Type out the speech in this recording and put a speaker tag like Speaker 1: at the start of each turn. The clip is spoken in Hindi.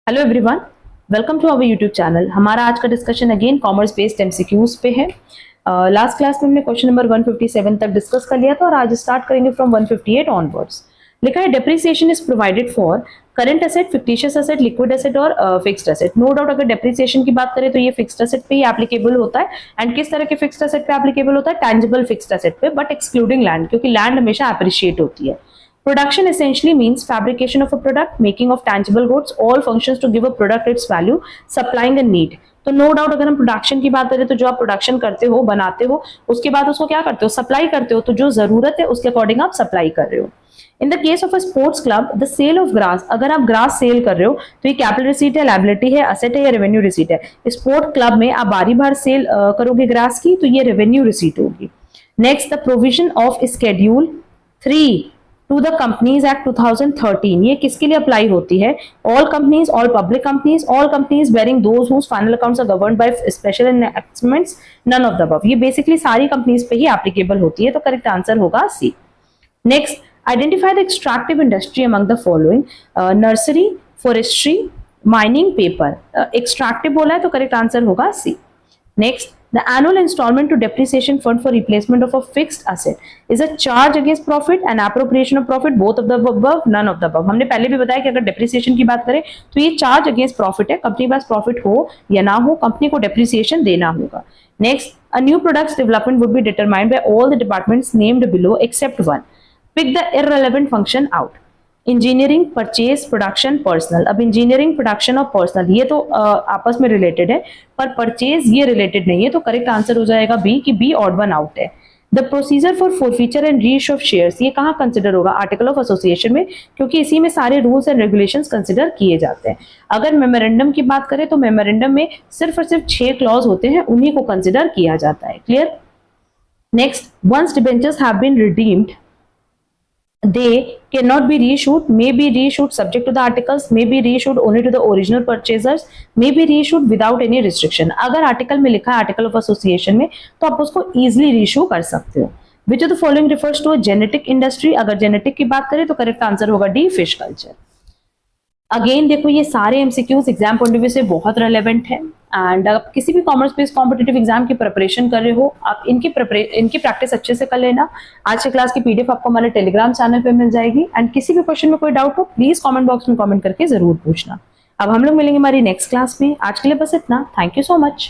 Speaker 1: Hello everyone, welcome to our YouTube channel. हमारा आज का discussion again commerce based MCQs पे है। लास्ट क्लास में हमने क्वेश्चन नंबर 157 तक डिस्कस कर लिया था और आज स्टार्ट करेंगे फ्रॉम 158 ऑनवर्ड्स। लिखा है depreciation is provided for current asset, fictitious asset, liquid asset और फिक्स्ड एसेट। नो डाउट अगर डेप्रिसिएशन की बात करें तो ये फिक्स्ड एसेट पे ही एप्लीकेबल होता है। एंड किस तरह के फिक्स्ड एसेट पे एप्लीकेबल होता है? टैंजिबल फिक्स्ड एसेट पे, बट एक्सक्लूडिंग लैंड, क्योंकि लैंड हमेशा अप्रिशिएट होती है। Production essentially means fabrication of a product, making of tangible goods, all functions to give a product its value, supplying a need. तो नो डाउट अगर हम प्रोडक्शन की बात करें तो जो आप प्रोडक्शन करते हो, बनाते हो, उसके बाद उसको क्या करते हो? सप्लाई करते हो। तो जो जरूरत है उसके अकॉर्डिंग आप सप्लाई कर रहे हो। In the case of a sports club, the sale of grass, अगर आप ग्रास सेल कर रहे हो तो ये कैपिटल रिसीट है, लायबिलिटी है, असेट है या रेवेन्यू रिसीट है? स्पोर्ट क्लब में आप बारी बार सेल करोगे ग्रास की तो ये रेवेन्यू रिसीट होगी। Next, the provision of schedule 3 to the companies act 2013, ये किसके लिए अप्लाई होती है? All companies, all public companies, all companies bearing those whose final accounts are governed by special enactments, none of the above. ये बेसिकली सारी कंपनीज पे ही एप्लीकेबल होती है, तो करेक्ट आंसर होगा C. Next, identify the extractive industry among the following, nursery, forestry, mining, paper. Extractive बोला है तो करेक्ट आंसर होगा सी। Next, the annual installment to depreciation fund for replacement of a fixed asset is a charge against profit and appropriation of profit, both of the above, none of the above। हमने पहले भी बताया कि अगर depreciation की बात करें तो ये charge against profit है। कंपनी के पास profit हो या ना हो, कंपनी को depreciation देना होगा। Next, a new products development would be determined by all the departments named below except one. Pick the irrelevant function out. Engineering, purchase, production, personal. अब इंजीनियरिंग, प्रोडक्शन और पर्सनल ये तो आपस में रिलेटेड है, पर परचेज ये रिलेटेड नहीं है, तो करेक्ट आंसर हो जाएगा बी, कि बी ऑड वन आउट है। The procedure for forfeiture and reissue of shares, ये कहाँ कंसिडर होगा? आर्टिकल ऑफ एसोसिएशन में, क्योंकि इसी में सारे रूल्स एंड रेगुलेशंस कंसिडर किए जाते हैं। अगर मेमोरेंडम की बात करें तो मेमोरेंडम में सिर्फ और सिर्फ 6 क्लॉज होते हैं, उन्हीं को कंसिडर किया जाता है। Clear? Next, once debentures have been redeemed, they cannot be reissued, may be reissued subject to the articles, may be reissued only to the original purchasers, may be reissued without any restriction। अगर आर्टिकल में लिखा है आर्टिकल ऑफ एसोसिएशन में तो आप उसको इजिली रीइश्यू कर सकते हो। Which of the following refers to genetic industry? अगर जेनेटिक की बात करें तो करेक्ट आंसर होगा डी, फिश कल्चर। अगेन देखो, ये सारे MCQs exam point of view से बहुत रेलेवेंट है। एंड आप किसी भी कॉमर्स बेस्ड कॉम्पिटिटिव एग्जाम की प्रिपरेशन कर रहे हो, आप इनकी प्रैक्टिस अच्छे से कर लेना। आज की क्लास की पीडीएफ आपको हमारे टेलीग्राम चैनल पे मिल जाएगी। एंड किसी भी क्वेश्चन में कोई डाउट हो प्लीज कमेंट बॉक्स में कमेंट करके जरूर पूछना। अब हम लोग मिलेंगे हमारी नेक्स्ट क्लास में। आज के लिए बस इतना। Thank you so much.